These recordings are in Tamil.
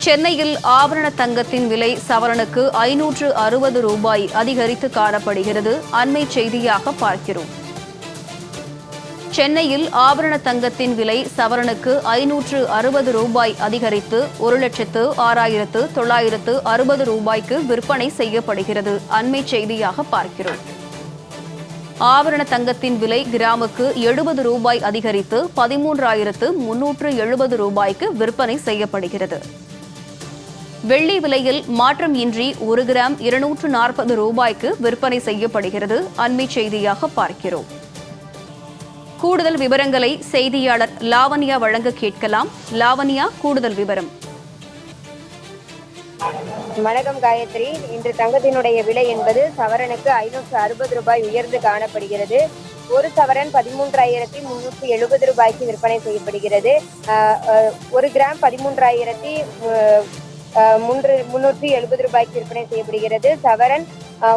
சென்னையில் ஆபரண தங்கத்தின் விலை சவரனுக்கு 560 ரூபாய் அதிகரித்து காணப்படுகிறது. அண்மை செய்தியாக பார்க்கிறோம். சென்னையில் ஆபரண தங்கத்தின் விலை சவரனுக்கு 560 ரூபாய் அதிகரித்து 1,06,960 ரூபாய்க்கு விற்பனை செய்யப்படுகிறது. அண்மை செய்தியாக பார்க்கிறோம். ஆபரண தங்கத்தின் விலை கிராமுக்கு 70 ரூபாய் அதிகரித்து 13,370 ரூபாய்க்கு விற்பனை செய்யப்படுகிறது. வெள்ளி விலையில் மாற்றம் இன்றி 1 கிராம் 240 ரூபாய்க்கு விற்பனை செய்யப்படுகிறது. அண்மை செய்தியாக பார்க்கிறோம். கூடுதல் விவரங்களை செய்தியாளர் லாவண்யா வழங்க கேட்கலாம். லாவண்யா, கூடுதல் விவரம். வணக்கம் காயத்ரி. இன்று தங்கத்தினுடைய விலை என்பது சவரனுக்கு 560 ரூபாய் உயர்ந்து காணப்படுகிறது. ஒரு சவரன் 13,370 ரூபாய்க்கு விற்பனை செய்யப்படுகிறது. 1 கிராம் 13,370 ரூபாய்க்கு விற்பனை செய்யப்படுகிறது. சவரன்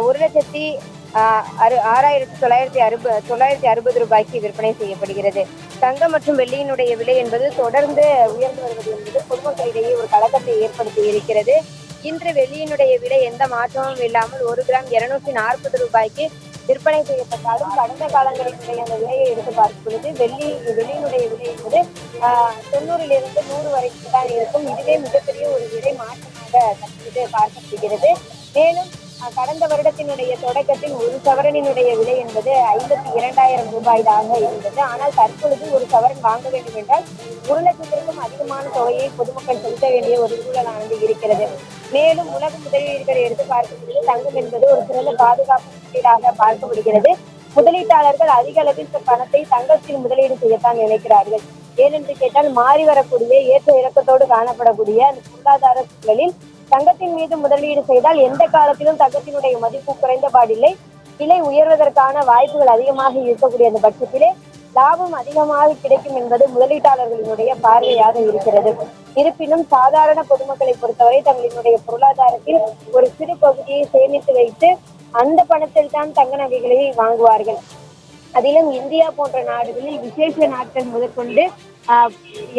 1,06,960 ரூபாய்க்கு விற்பனை செய்யப்படுகிறது. தங்கம் மற்றும் வெள்ளியினுடைய விலை என்பது தொடர்ந்து உயர்ந்து வருவது என்பது பொதுமக்களிடையே ஒரு கலக்கத்தை ஏற்படுத்தி இருக்கிறது. இன்று வெள்ளியினுடைய விலை எந்த மாற்றமும் இல்லாமல் 1 கிராம் 240 ரூபாய்க்கு விற்பனை செய்யப்பட்டாலும் கடந்த காலங்களினுடைய அந்த விலையை எடுத்து பார்க்கும் பொழுது வெள்ளியினுடைய விலை என்பது 90லிருந்து 100 வரைக்கும் தான் இருக்கும். இதுவே மிகப்பெரிய ஒரு விலை மாற்றமாக தற்போது பார்க்கப்படுகிறது. மேலும் கடந்த வருடத்தினுடைய தொடக்கத்தில் ஒரு சவரனினுடைய விலை என்பது 52,000 ரூபாயாக இருந்தது. ஆனால் தற்பொழுது ஒரு சவரன் வாங்க வேண்டும் என்றால் 1 லட்சத்திற்கும் அதிகமான தொகையை பொதுமக்கள் செலுத்த வேண்டிய ஒரு சூழலானது இருக்கிறது. மேலும் உலக முதலீடுகளை எடுத்து பார்க்கும்போது தங்கம் என்பது ஒரு சிறந்த பாதுகாப்பு முதலீடாக பார்க்கப்படுகிறது. முதலீட்டாளர்கள் அதிக அளவில் பணத்தை தங்கத்தில் முதலீடு செய்யத்தான் நினைக்கிறார்கள். ஏனென்று கேட்டால் மாறி வரக்கூடிய ஏற்ற இறக்கத்தோடு காணப்படக்கூடிய அந்த பொருளாதார சூழலில் தங்கத்தின் மீது முதலீடு செய்தால் எந்த காலத்திலும் தங்கத்தினுடைய மதிப்பு குறைந்தபாடில்லை. விலை உயர்வதற்கான வாய்ப்புகள் அதிகமாக இருக்கக்கூடிய அந்த பட்சத்திலே லாபம் அதிகமாக கிடைக்கும் என்பது முதலீட்டாளர்களினுடைய பார்வையாக இருக்கிறது. இருப்பினும் சாதாரண பொதுமக்களை பொறுத்தவரை தங்களினுடைய பொருளாதாரத்தில் ஒரு சிறு பகுதியை சேமித்து வைத்து அந்த பணத்தில் தான் தங்க நகைகளை வாங்குவார்கள். அதிலும் இந்தியா போன்ற நாடுகளில் விசேஷ நாட்கள் முதற்கொண்டு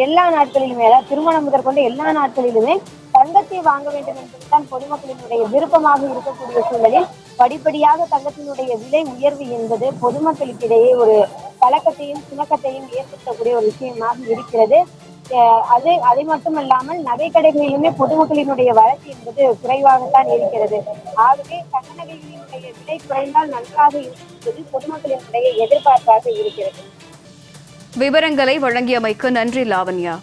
எல்லா நாட்களிலுமே, அதாவது திருமணம் முதற்கொண்டு எல்லா நாட்களிலுமே தங்கத்தை வாங்க வேண்டும் என்பதுதான் பொதுமக்களினுடைய விருப்பமாக இருக்கக்கூடிய சூழலில் படிப்படியாக தங்கத்தினுடைய விலை உயர்வு என்பது பொதுமக்களுக்கிடையே ஒரு கலக்கத்தையும் சுணக்கத்தையும் ஏற்படுத்தக்கூடிய ஒரு விஷயமாக இருக்கிறது. அதை மட்டுமல்லாமல் நகை கடைகளிலுமே பொதுமக்களினுடைய வளர்ச்சி என்பது குறைவாகத்தான் இருக்கிறது. ஆகவே தங்க நகைகளினுடைய விலை குறைந்தால் நன்றாக இருப்பது பொதுமக்களினுடைய எதிர்பார்ப்பாக இருக்கிறது. விவரங்களை வழங்கியமைக்கு நன்றி லாவண்யா.